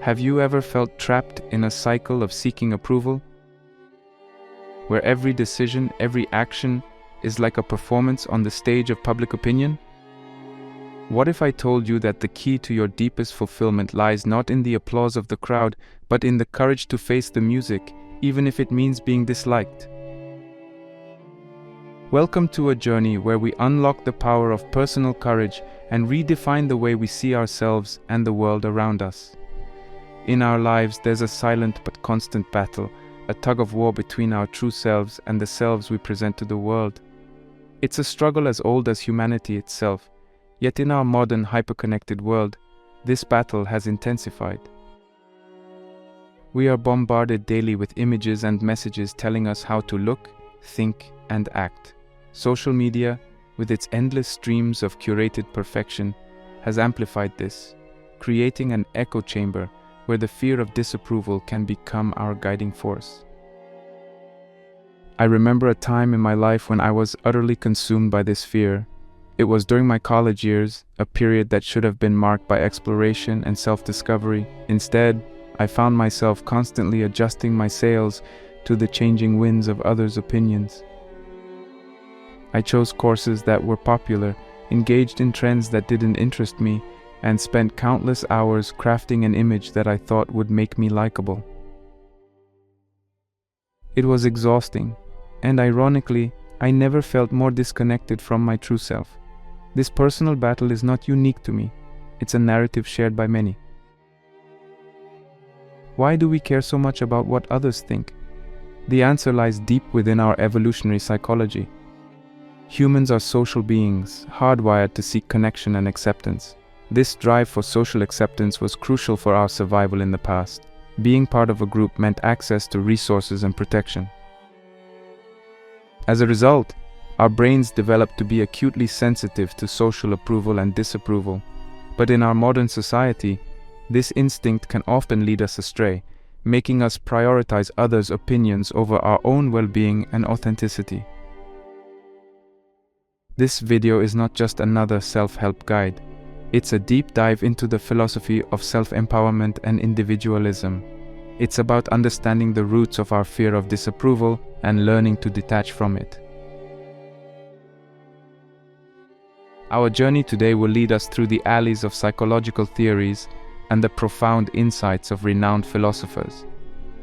Have you ever felt trapped in a cycle of seeking approval, where every decision, every action is like a performance on the stage of public opinion? What if I told you that the key to your deepest fulfillment lies not in the applause of the crowd, but in the courage to face the music, even if it means being disliked? Welcome to a journey where we unlock the power of personal courage and redefine the way we see ourselves and the world around us. In our lives, there's a silent but constant battle, a tug-of-war between our true selves and the selves we present to the world. It's a struggle as old as humanity itself, yet in our modern, hyper-connected world, this battle has intensified. We are bombarded daily with images and messages telling us how to look, think, and act. Social media, with its endless streams of curated perfection, has amplified this, creating an echo chamber where the fear of disapproval can become our guiding force. I remember a time in my life when I was utterly consumed by this fear. It was during my college years, a period that should have been marked by exploration and self-discovery. Instead, I found myself constantly adjusting my sails to the changing winds of others' opinions. I chose courses that were popular, engaged in trends that didn't interest me, and spent countless hours crafting an image that I thought would make me likable. It was exhausting, and ironically, I never felt more disconnected from my true self. This personal battle is not unique to me. It's a narrative shared by many. Why do we care so much about what others think? The answer lies deep within our evolutionary psychology. Humans are social beings, hardwired to seek connection and acceptance. This drive for social acceptance was crucial for our survival in the past. Being part of a group meant access to resources and protection. As a result, our brains developed to be acutely sensitive to social approval and disapproval. But in our modern society, this instinct can often lead us astray, making us prioritize others' opinions over our own well-being and authenticity. This video is not just another self-help guide. It's a deep dive into the philosophy of self-empowerment and individualism. It's about understanding the roots of our fear of disapproval and learning to detach from it. Our journey today will lead us through the alleys of psychological theories and the profound insights of renowned philosophers.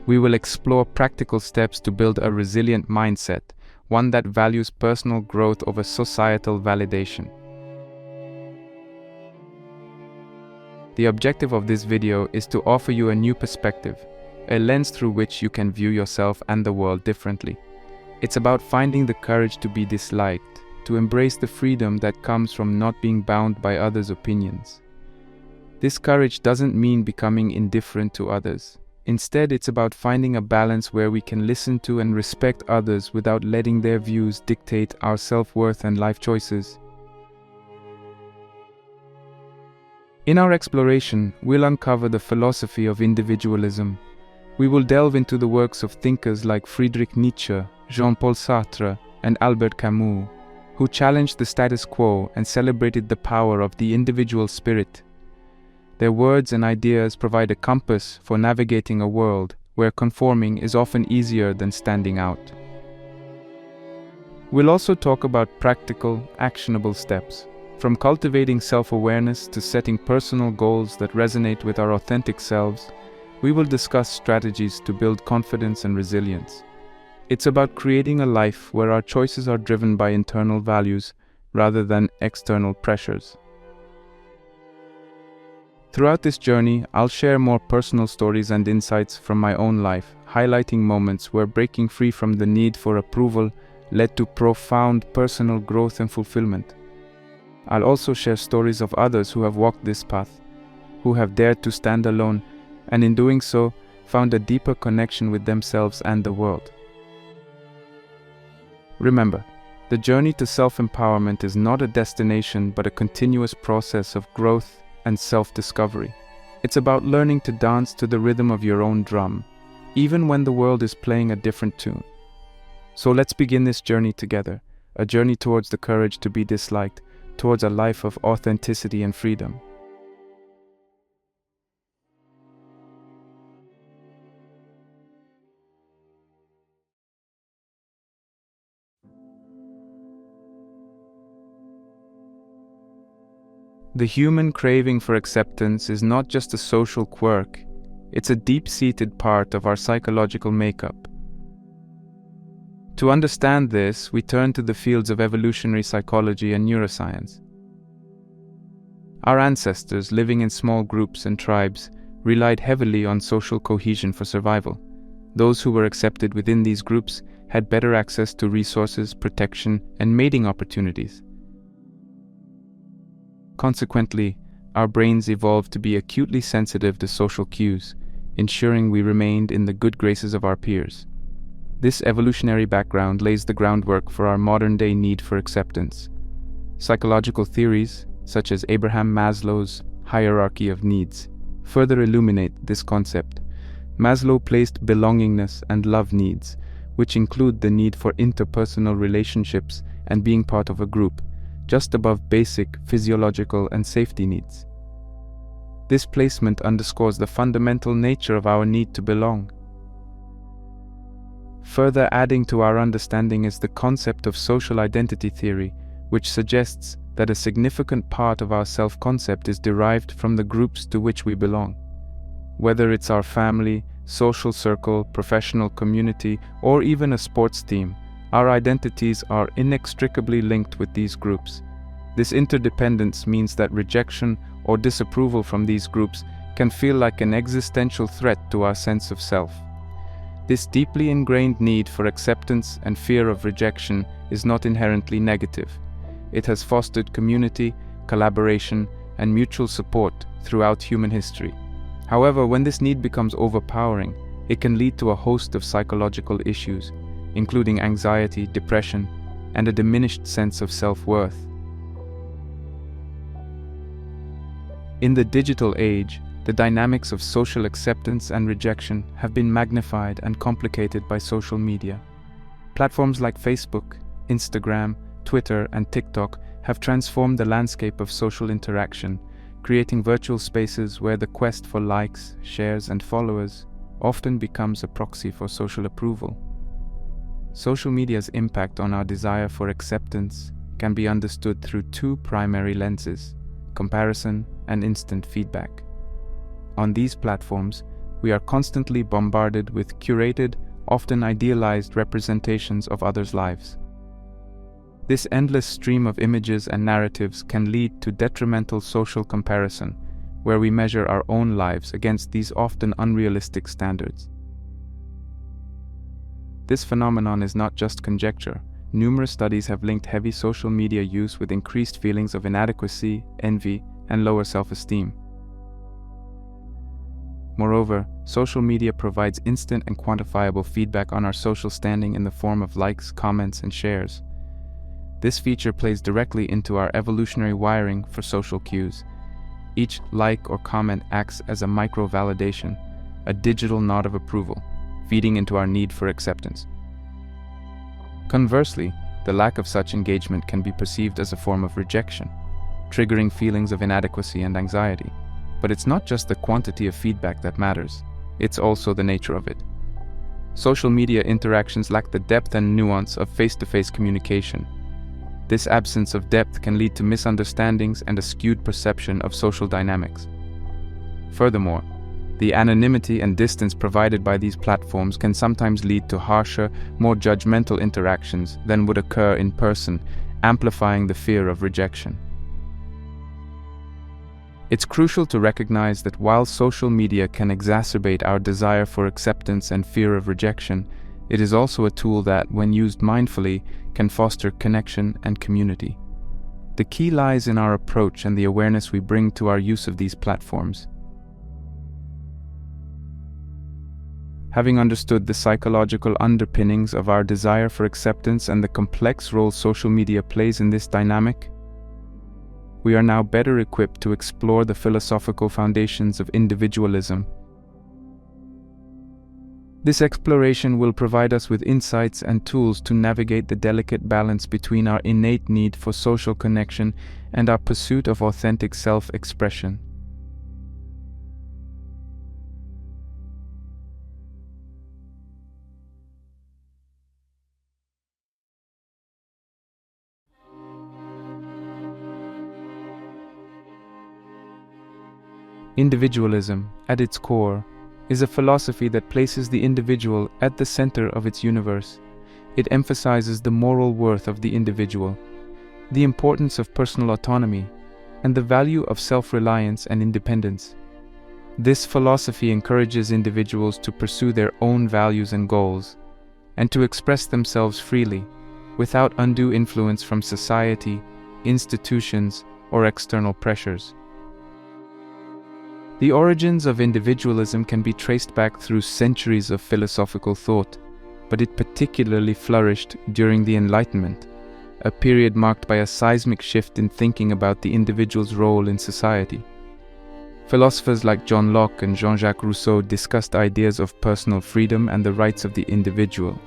We will explore practical steps to build a resilient mindset, one that values personal growth over societal validation. The objective of this video is to offer you a new perspective, a lens through which you can view yourself and the world differently. It's about finding the courage to be disliked, to embrace the freedom that comes from not being bound by others' opinions. This courage doesn't mean becoming indifferent to others. Instead, it's about finding a balance where we can listen to and respect others without letting their views dictate our self-worth and life choices. In our exploration, we'll uncover the philosophy of individualism. We will delve into the works of thinkers like Friedrich Nietzsche, Jean-Paul Sartre, and Albert Camus, who challenged the status quo and celebrated the power of the individual spirit. Their words and ideas provide a compass for navigating a world where conforming is often easier than standing out. We'll also talk about practical, actionable steps, from cultivating self-awareness to setting personal goals that resonate with our authentic selves. We will discuss strategies to build confidence and resilience. It's about creating a life where our choices are driven by internal values rather than external pressures. Throughout this journey, I'll share more personal stories and insights from my own life, highlighting moments where breaking free from the need for approval led to profound personal growth and fulfillment. I'll also share stories of others who have walked this path, who have dared to stand alone, and in doing so, found a deeper connection with themselves and the world. Remember, the journey to self-empowerment is not a destination but a continuous process of growth and self-discovery. It's about learning to dance to the rhythm of your own drum, even when the world is playing a different tune. So let's begin this journey together, a journey towards the courage to be disliked, towards a life of authenticity and freedom. The human craving for acceptance is not just a social quirk, it's a deep-seated part of our psychological makeup. To understand this, we turn to the fields of evolutionary psychology and neuroscience. Our ancestors, living in small groups and tribes, relied heavily on social cohesion for survival. Those who were accepted within these groups had better access to resources, protection, and mating opportunities. Consequently, our brains evolved to be acutely sensitive to social cues, ensuring we remained in the good graces of our peers. This evolutionary background lays the groundwork for our modern-day need for acceptance. Psychological theories, such as Abraham Maslow's hierarchy of needs, further illuminate this concept. Maslow placed belongingness and love needs, which include the need for interpersonal relationships and being part of a group, just above basic physiological and safety needs. This placement underscores the fundamental nature of our need to belong. Further adding to our understanding is the concept of social identity theory, which suggests that a significant part of our self-concept is derived from the groups to which we belong. Whether it's our family, social circle, professional community, or even a sports team, our identities are inextricably linked with these groups. This interdependence means that rejection or disapproval from these groups can feel like an existential threat to our sense of self. This deeply ingrained need for acceptance and fear of rejection is not inherently negative. It has fostered community, collaboration, and mutual support throughout human history. However, when this need becomes overpowering, it can lead to a host of psychological issues, including anxiety, depression, and a diminished sense of self-worth. In the digital age, the dynamics of social acceptance and rejection have been magnified and complicated by social media. Platforms like Facebook, Instagram, Twitter, and TikTok have transformed the landscape of social interaction, creating virtual spaces where the quest for likes, shares, and followers often becomes a proxy for social approval. Social media's impact on our desire for acceptance can be understood through two primary lenses: comparison and instant feedback. On these platforms, we are constantly bombarded with curated, often idealized representations of others' lives. This endless stream of images and narratives can lead to detrimental social comparison, where we measure our own lives against these often unrealistic standards. This phenomenon is not just conjecture. Numerous studies have linked heavy social media use with increased feelings of inadequacy, envy, and lower self-esteem. Moreover, social media provides instant and quantifiable feedback on our social standing in the form of likes, comments, and shares. This feature plays directly into our evolutionary wiring for social cues. Each like or comment acts as a micro-validation, a digital nod of approval, feeding into our need for acceptance. Conversely, the lack of such engagement can be perceived as a form of rejection, triggering feelings of inadequacy and anxiety. But it's not just the quantity of feedback that matters, it's also the nature of it. Social media interactions lack the depth and nuance of face-to-face communication. This absence of depth can lead to misunderstandings and a skewed perception of social dynamics. Furthermore, the anonymity and distance provided by these platforms can sometimes lead to harsher, more judgmental interactions than would occur in person, amplifying the fear of rejection. It's crucial to recognize that while social media can exacerbate our desire for acceptance and fear of rejection, it is also a tool that, when used mindfully, can foster connection and community. The key lies in our approach and the awareness we bring to our use of these platforms. Having understood the psychological underpinnings of our desire for acceptance and the complex role social media plays in this dynamic, we are now better equipped to explore the philosophical foundations of individualism. This exploration will provide us with insights and tools to navigate the delicate balance between our innate need for social connection and our pursuit of authentic self-expression. Individualism, at its core, is a philosophy that places the individual at the center of its universe. It emphasizes the moral worth of the individual, the importance of personal autonomy, and the value of self-reliance and independence. This philosophy encourages individuals to pursue their own values and goals, and to express themselves freely, without undue influence from society, institutions, or external pressures. The origins of individualism can be traced back through centuries of philosophical thought, but it particularly flourished during the Enlightenment, a period marked by a seismic shift in thinking about the individual's role in society. Philosophers like John Locke and Jean-Jacques Rousseau discussed ideas of personal freedom and the rights of the individual,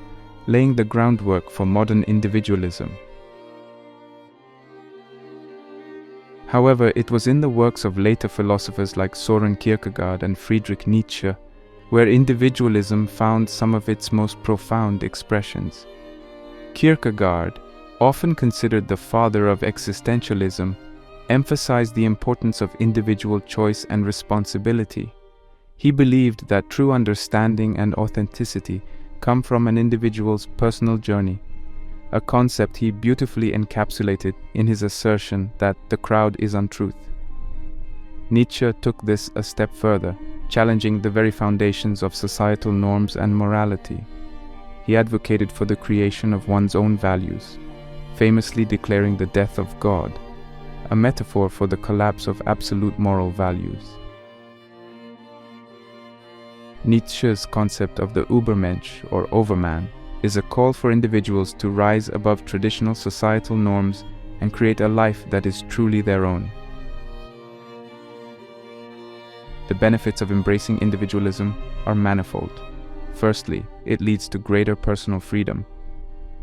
laying the groundwork for modern individualism. However, it was in the works of later philosophers like Søren Kierkegaard and Friedrich Nietzsche where individualism found some of its most profound expressions. Kierkegaard, often considered the father of existentialism, emphasized the importance of individual choice and responsibility. He believed that true understanding and authenticity come from an individual's personal journey, a concept he beautifully encapsulated in his assertion that the crowd is untruth. Nietzsche took this a step further, challenging the very foundations of societal norms and morality. He advocated for the creation of one's own values, famously declaring the death of God, a metaphor for the collapse of absolute moral values. Nietzsche's concept of the Übermensch, or overman, is a call for individuals to rise above traditional societal norms and create a life that is truly their own. The benefits of embracing individualism are manifold. Firstly, it leads to greater personal freedom.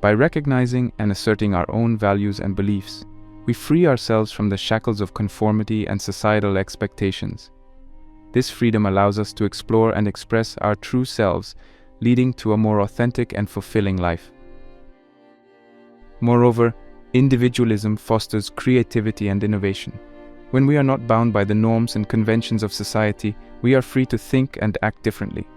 By recognizing and asserting our own values and beliefs, we free ourselves from the shackles of conformity and societal expectations. This freedom allows us to explore and express our true selves, leading to a more authentic and fulfilling life. Moreover, individualism fosters creativity and innovation. When we are not bound by the norms and conventions of society, we are free to think and act differently.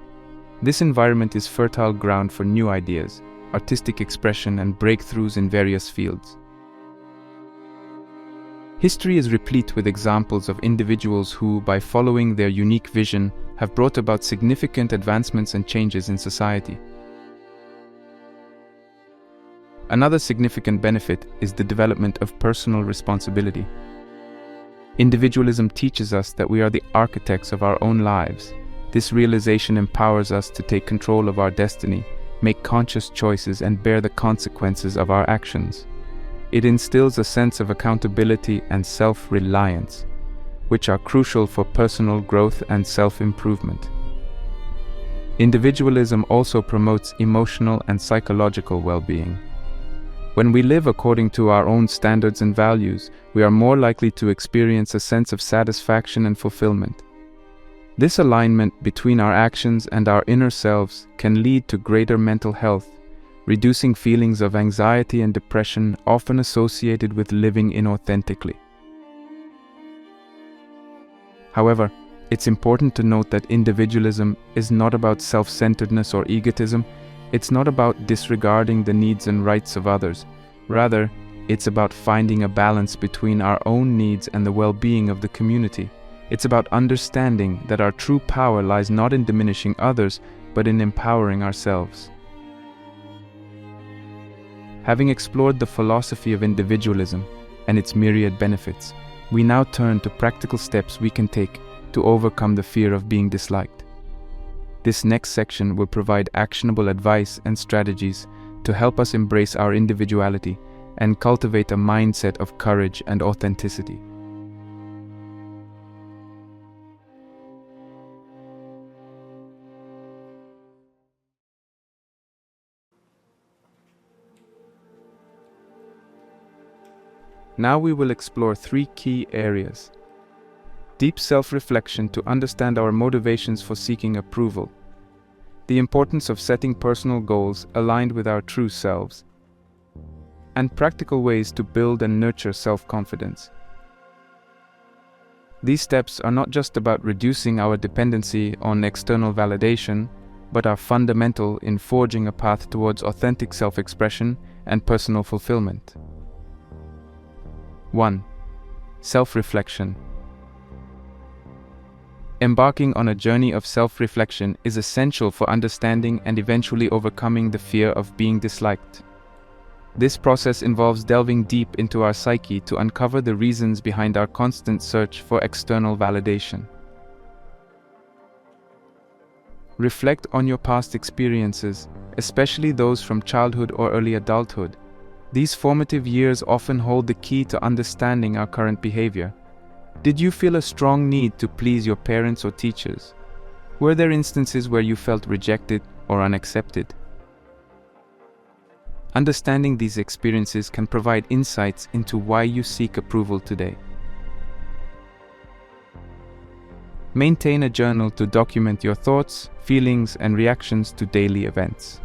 This environment is fertile ground for new ideas, artistic expression, and breakthroughs in various fields. History is replete with examples of individuals who, by following their unique vision, have brought about significant advancements and changes in society. Another significant benefit is the development of personal responsibility. Individualism teaches us that we are the architects of our own lives. This realization empowers us to take control of our destiny, make conscious choices, and bear the consequences of our actions. It instills a sense of accountability and self-reliance, which are crucial for personal growth and self-improvement. Individualism also promotes emotional and psychological well-being. When we live according to our own standards and values, we are more likely to experience a sense of satisfaction and fulfillment. This alignment between our actions and our inner selves can lead to greater mental health, reducing feelings of anxiety and depression often associated with living inauthentically. However, it's important to note that individualism is not about self-centeredness or egotism. It's not about disregarding the needs and rights of others. Rather, it's about finding a balance between our own needs and the well-being of the community. It's about understanding that our true power lies not in diminishing others, but in empowering ourselves. Having explored the philosophy of individualism and its myriad benefits, we now turn to practical steps we can take to overcome the fear of being disliked. This next section will provide actionable advice and strategies to help us embrace our individuality and cultivate a mindset of courage and authenticity. Now we will explore 3 key areas. Deep self-reflection to understand our motivations for seeking approval. The importance of setting personal goals aligned with our true selves. And practical ways to build and nurture self-confidence. These steps are not just about reducing our dependency on external validation, but are fundamental in forging a path towards authentic self-expression and personal fulfillment. 1. Self-reflection. Embarking on a journey of self-reflection is essential for understanding and eventually overcoming the fear of being disliked. This process involves delving deep into our psyche to uncover the reasons behind our constant search for external validation. Reflect on your past experiences, especially those from childhood or early adulthood. These formative years often hold the key to understanding our current behavior. Did you feel a strong need to please your parents or teachers? Were there instances where you felt rejected or unaccepted? Understanding these experiences can provide insights into why you seek approval today. Maintain a journal to document your thoughts, feelings, and reactions to daily events.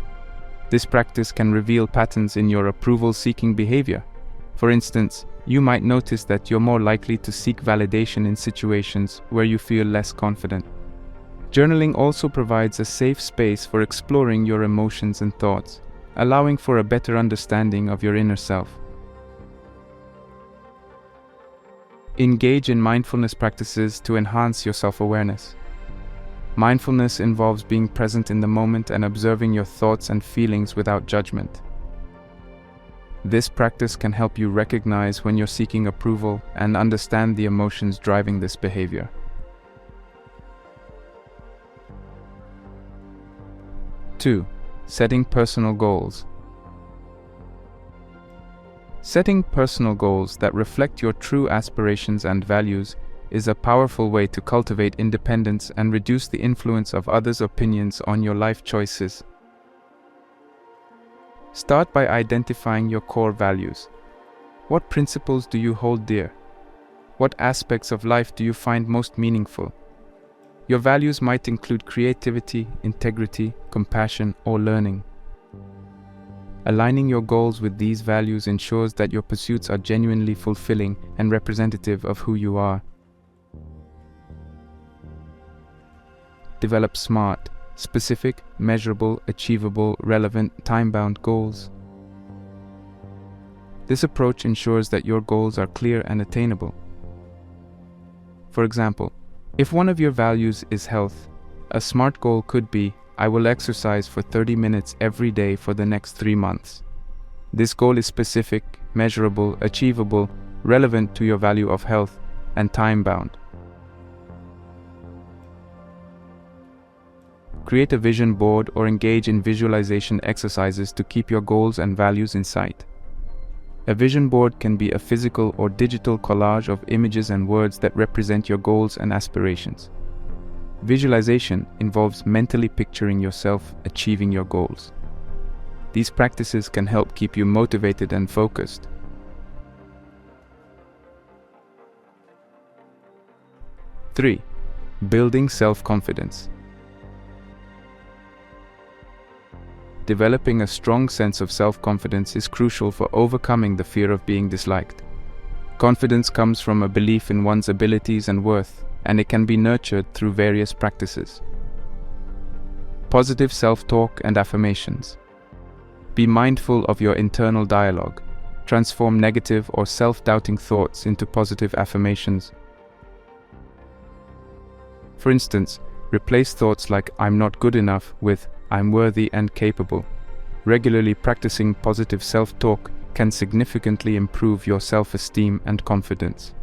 This practice can reveal patterns in your approval-seeking behavior. For instance, you might notice that you're more likely to seek validation in situations where you feel less confident. Journaling also provides a safe space for exploring your emotions and thoughts, allowing for a better understanding of your inner self. Engage in mindfulness practices to enhance your self-awareness. Mindfulness involves being present in the moment and observing your thoughts and feelings without judgment. This practice can help you recognize when you're seeking approval and understand the emotions driving this behavior. 2. Setting personal goals. Setting personal goals that reflect your true aspirations and values is a powerful way to cultivate independence and reduce the influence of others' opinions on your life choices. Start by identifying your core values. What principles do you hold dear? What aspects of life do you find most meaningful? Your values might include creativity, integrity, compassion, or learning. Aligning your goals with these values ensures that your pursuits are genuinely fulfilling and representative of who you are. Develop SMART, specific, measurable, achievable, relevant, time-bound goals. This approach ensures that your goals are clear and attainable. For example, if one of your values is health, a SMART goal could be, I will exercise for 30 minutes every day for the next 3 months. This goal is specific, measurable, achievable, relevant to your value of health, and time-bound. Create a vision board or engage in visualization exercises to keep your goals and values in sight. A vision board can be a physical or digital collage of images and words that represent your goals and aspirations. Visualization involves mentally picturing yourself achieving your goals. These practices can help keep you motivated and focused. 3. Building self-confidence. Developing a strong sense of self-confidence is crucial for overcoming the fear of being disliked. Confidence comes from a belief in one's abilities and worth, and it can be nurtured through various practices. Positive self-talk and affirmations. Be mindful of your internal dialogue. Transform negative or self-doubting thoughts into positive affirmations. For instance, replace thoughts like "I'm not good enough" with "I'm worthy and capable." Regularly practicing positive self-talk can significantly improve your self-esteem and confidence.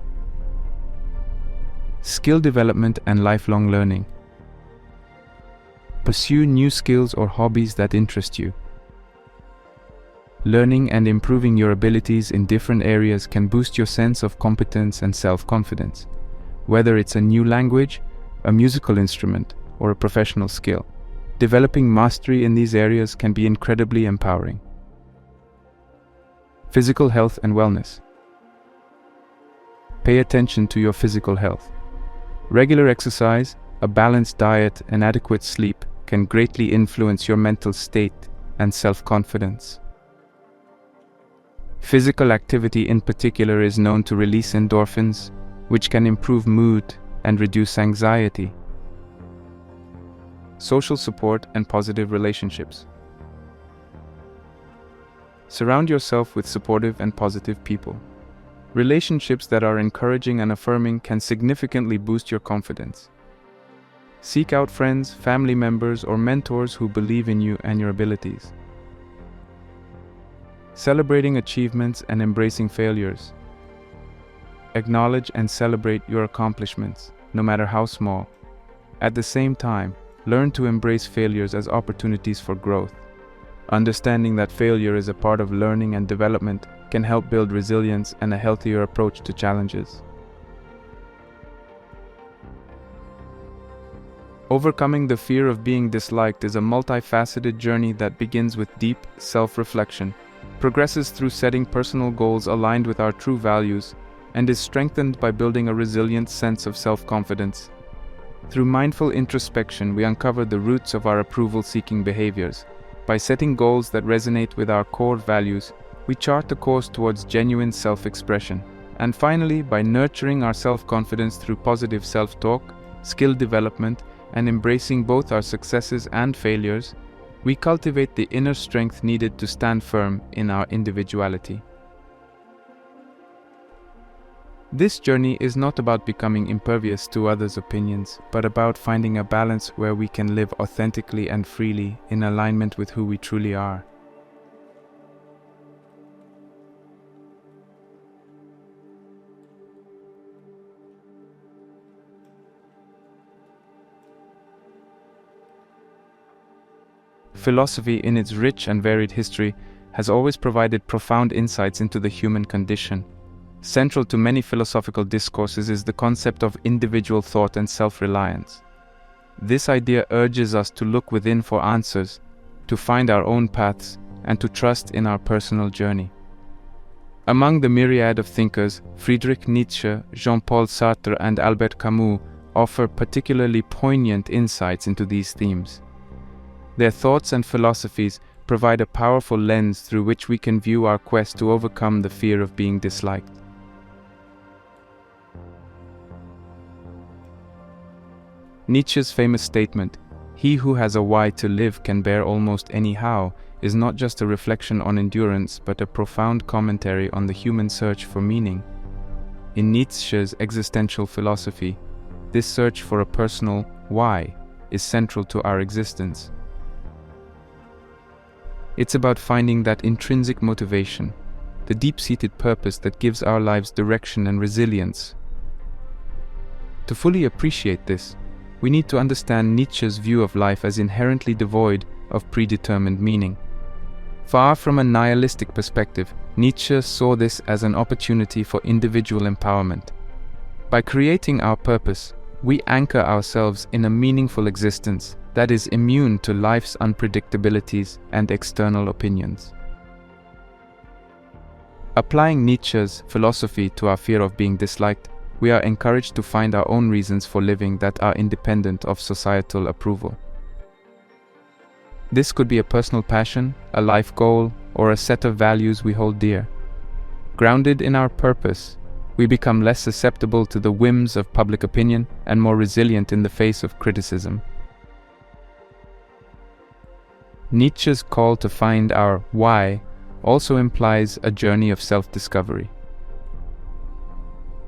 Skill development and lifelong learning. Pursue new skills or hobbies that interest you. Learning and improving your abilities in different areas can boost your sense of competence and self-confidence. Whether it's a new language, a musical instrument, or a professional skill, developing mastery in these areas can be incredibly empowering. Physical health and wellness. Pay attention to your physical health. Regular exercise, a balanced diet, and adequate sleep can greatly influence your mental state and self-confidence. Physical activity in particular is known to release endorphins, which can improve mood and reduce anxiety. Social support and positive relationships. Surround yourself with supportive and positive people. Relationships that are encouraging and affirming can significantly boost your confidence. Seek out friends, family members, or mentors who believe in you and your abilities. Celebrating achievements and embracing failures. Acknowledge and celebrate your accomplishments, no matter how small. At the same time, learn to embrace failures as opportunities for growth. Understanding that failure is a part of learning and development can help build resilience and a healthier approach to challenges. Overcoming the fear of being disliked is a multifaceted journey that begins with deep self-reflection, progresses through setting personal goals aligned with our true values, and is strengthened by building a resilient sense of self-confidence. Through mindful introspection, we uncover the roots of our approval-seeking behaviors. By setting goals that resonate with our core values, we chart a course towards genuine self-expression. And finally, by nurturing our self-confidence through positive self-talk, skill development, and embracing both our successes and failures, we cultivate the inner strength needed to stand firm in our individuality. This journey is not about becoming impervious to others' opinions, but about finding a balance where we can live authentically and freely in alignment with who we truly are. Philosophy, in its rich and varied history, has always provided profound insights into the human condition. Central to many philosophical discourses is the concept of individual thought and self-reliance. This idea urges us to look within for answers, to find our own paths, and to trust in our personal journey. Among the myriad of thinkers, Friedrich Nietzsche, Jean-Paul Sartre, and Albert Camus offer particularly poignant insights into these themes. Their thoughts and philosophies provide a powerful lens through which we can view our quest to overcome the fear of being disliked. Nietzsche's famous statement, "He who has a why to live can bear almost any how," is not just a reflection on endurance, but a profound commentary on the human search for meaning. In Nietzsche's existential philosophy, this search for a personal why is central to our existence. It's about finding that intrinsic motivation, the deep-seated purpose that gives our lives direction and resilience. To fully appreciate this, we need to understand Nietzsche's view of life as inherently devoid of predetermined meaning. Far from a nihilistic perspective, Nietzsche saw this as an opportunity for individual empowerment. By creating our purpose, we anchor ourselves in a meaningful existence that is immune to life's unpredictabilities and external opinions. Applying Nietzsche's philosophy to our fear of being disliked, we are encouraged to find our own reasons for living that are independent of societal approval. This could be a personal passion, a life goal, or a set of values we hold dear. Grounded in our purpose, we become less susceptible to the whims of public opinion and more resilient in the face of criticism. Nietzsche's call to find our why also implies a journey of self-discovery.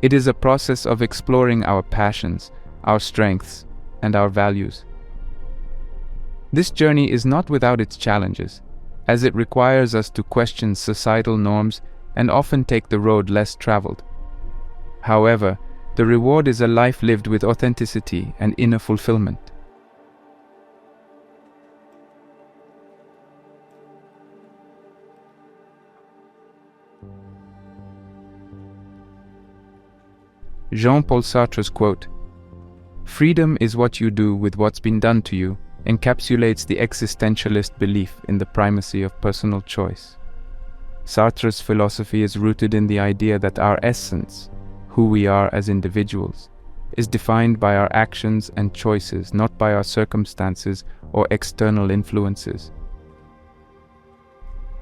It is a process of exploring our passions, our strengths, and our values. This journey is not without its challenges, as it requires us to question societal norms and often take the road less traveled. However, the reward is a life lived with authenticity and inner fulfillment. Jean-Paul Sartre's quote, "Freedom is what you do with what's been done to you," encapsulates the existentialist belief in the primacy of personal choice. Sartre's philosophy is rooted in the idea that our essence, who we are as individuals, is defined by our actions and choices, not by our circumstances or external influences.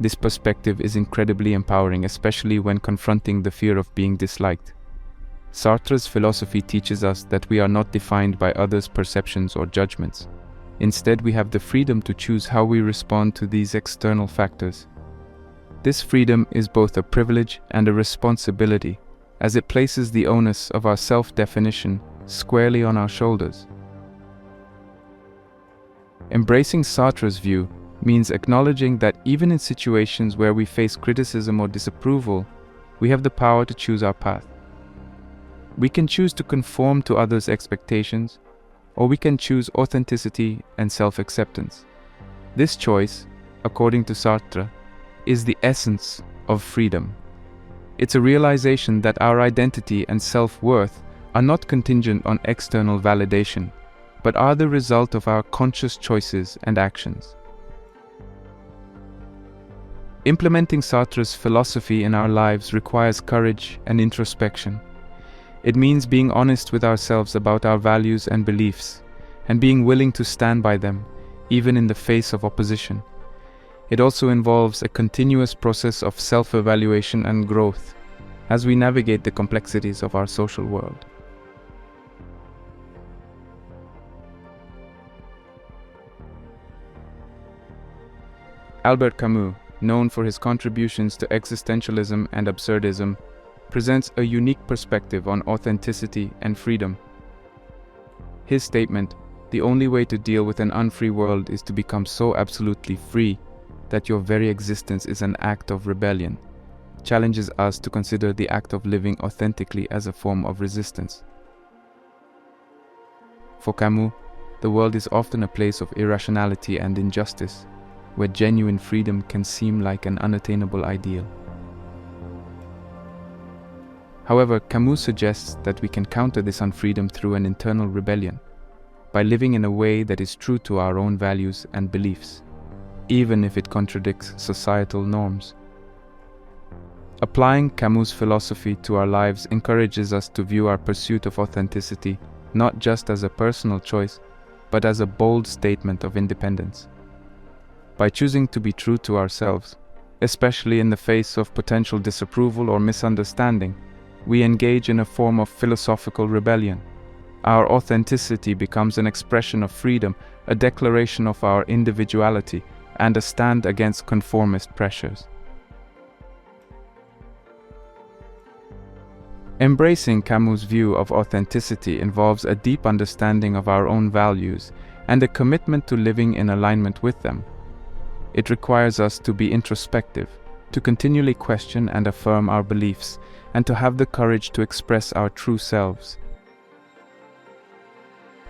This perspective is incredibly empowering, especially when confronting the fear of being disliked. Sartre's philosophy teaches us that we are not defined by others' perceptions or judgments. Instead, we have the freedom to choose how we respond to these external factors. This freedom is both a privilege and a responsibility, as it places the onus of our self-definition squarely on our shoulders. Embracing Sartre's view means acknowledging that even in situations where we face criticism or disapproval, we have the power to choose our path. We can choose to conform to others' expectations, or we can choose authenticity and self-acceptance. This choice, according to Sartre, is the essence of freedom. It's a realization that our identity and self-worth are not contingent on external validation, but are the result of our conscious choices and actions. Implementing Sartre's philosophy in our lives requires courage and introspection. It means being honest with ourselves about our values and beliefs, and being willing to stand by them, even in the face of opposition. It also involves a continuous process of self-evaluation and growth as we navigate the complexities of our social world. Albert Camus, known for his contributions to existentialism and absurdism, presents a unique perspective on authenticity and freedom. His statement, "The only way to deal with an unfree world is to become so absolutely free that your very existence is an act of rebellion," challenges us to consider the act of living authentically as a form of resistance. For Camus, the world is often a place of irrationality and injustice, where genuine freedom can seem like an unattainable ideal. However, Camus suggests that we can counter this unfreedom through an internal rebellion, by living in a way that is true to our own values and beliefs, even if it contradicts societal norms. Applying Camus' philosophy to our lives encourages us to view our pursuit of authenticity not just as a personal choice, but as a bold statement of independence. By choosing to be true to ourselves, especially in the face of potential disapproval or misunderstanding, we engage in a form of philosophical rebellion. Our authenticity becomes an expression of freedom, a declaration of our individuality, and a stand against conformist pressures. Embracing Camus' view of authenticity involves a deep understanding of our own values and a commitment to living in alignment with them. It requires us to be introspective, to continually question and affirm our beliefs, and to have the courage to express our true selves.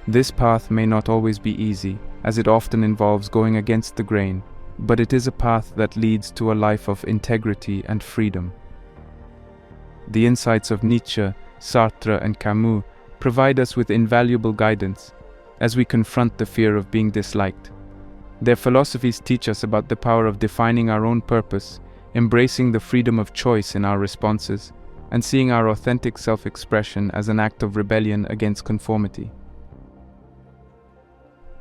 This path may not always be easy, as it often involves going against the grain, but it is a path that leads to a life of integrity and freedom. The insights of Nietzsche, Sartre, and Camus provide us with invaluable guidance as we confront the fear of being disliked. Their philosophies teach us about the power of defining our own purpose, embracing the freedom of choice in our responses, and seeing our authentic self-expression as an act of rebellion against conformity.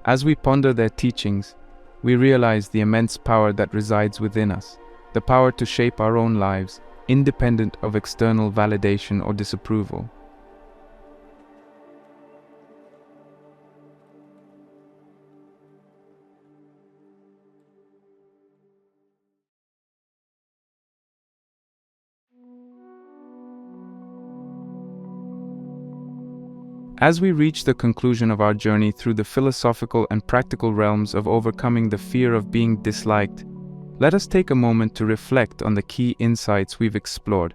As we ponder their teachings, we realize the immense power that resides within us, the power to shape our own lives, independent of external validation or disapproval. As we reach the conclusion of our journey through the philosophical and practical realms of overcoming the fear of being disliked, let us take a moment to reflect on the key insights we've explored.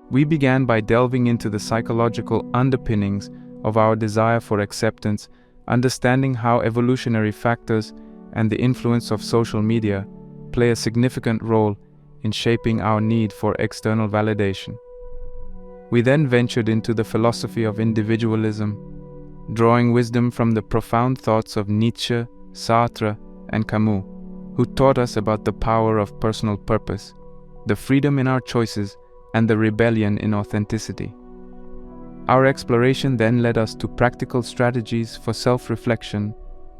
We began by delving into the psychological underpinnings of our desire for acceptance, understanding how evolutionary factors and the influence of social media play a significant role in shaping our need for external validation. We then ventured into the philosophy of individualism, drawing wisdom from the profound thoughts of Nietzsche, Sartre, and Camus, who taught us about the power of personal purpose, the freedom in our choices, and the rebellion in authenticity. Our exploration then led us to practical strategies for self-reflection,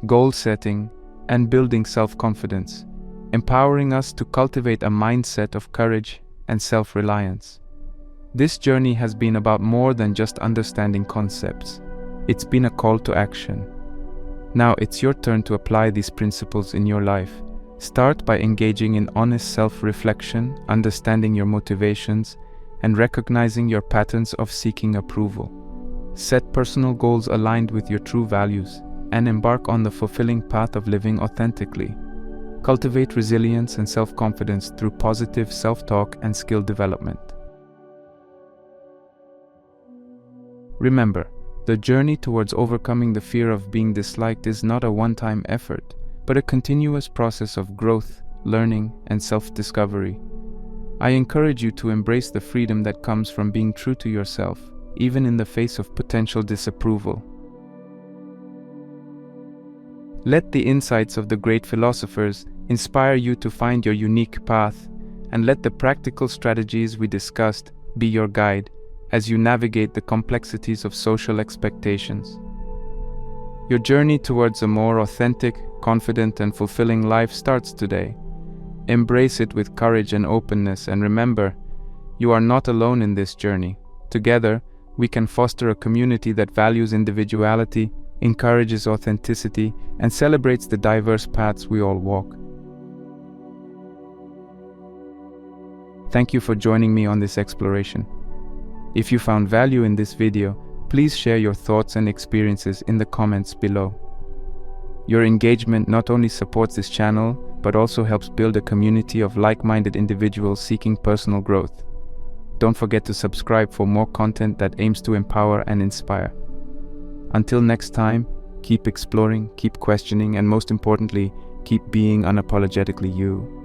goal setting, and building self-confidence, empowering us to cultivate a mindset of courage and self-reliance. This journey has been about more than just understanding concepts. It's been a call to action. Now it's your turn to apply these principles in your life. Start by engaging in honest self-reflection, understanding your motivations, and recognizing your patterns of seeking approval. Set personal goals aligned with your true values, and embark on the fulfilling path of living authentically. Cultivate resilience and self-confidence through positive self-talk and skill development. Remember, the journey towards overcoming the fear of being disliked is not a one-time effort, but a continuous process of growth, learning, and self-discovery. I encourage you to embrace the freedom that comes from being true to yourself, even in the face of potential disapproval. Let the insights of the great philosophers inspire you to find your unique path, and let the practical strategies we discussed be your guide as you navigate the complexities of social expectations. Your journey towards a more authentic, confident, and fulfilling life starts today. Embrace it with courage and openness, and remember, you are not alone in this journey. Together, we can foster a community that values individuality, encourages authenticity, and celebrates the diverse paths we all walk. Thank you for joining me on this exploration. If you found value in this video, please share your thoughts and experiences in the comments below. Your engagement not only supports this channel, but also helps build a community of like-minded individuals seeking personal growth. Don't forget to subscribe for more content that aims to empower and inspire. Until next time, keep exploring, keep questioning, and most importantly, keep being unapologetically you.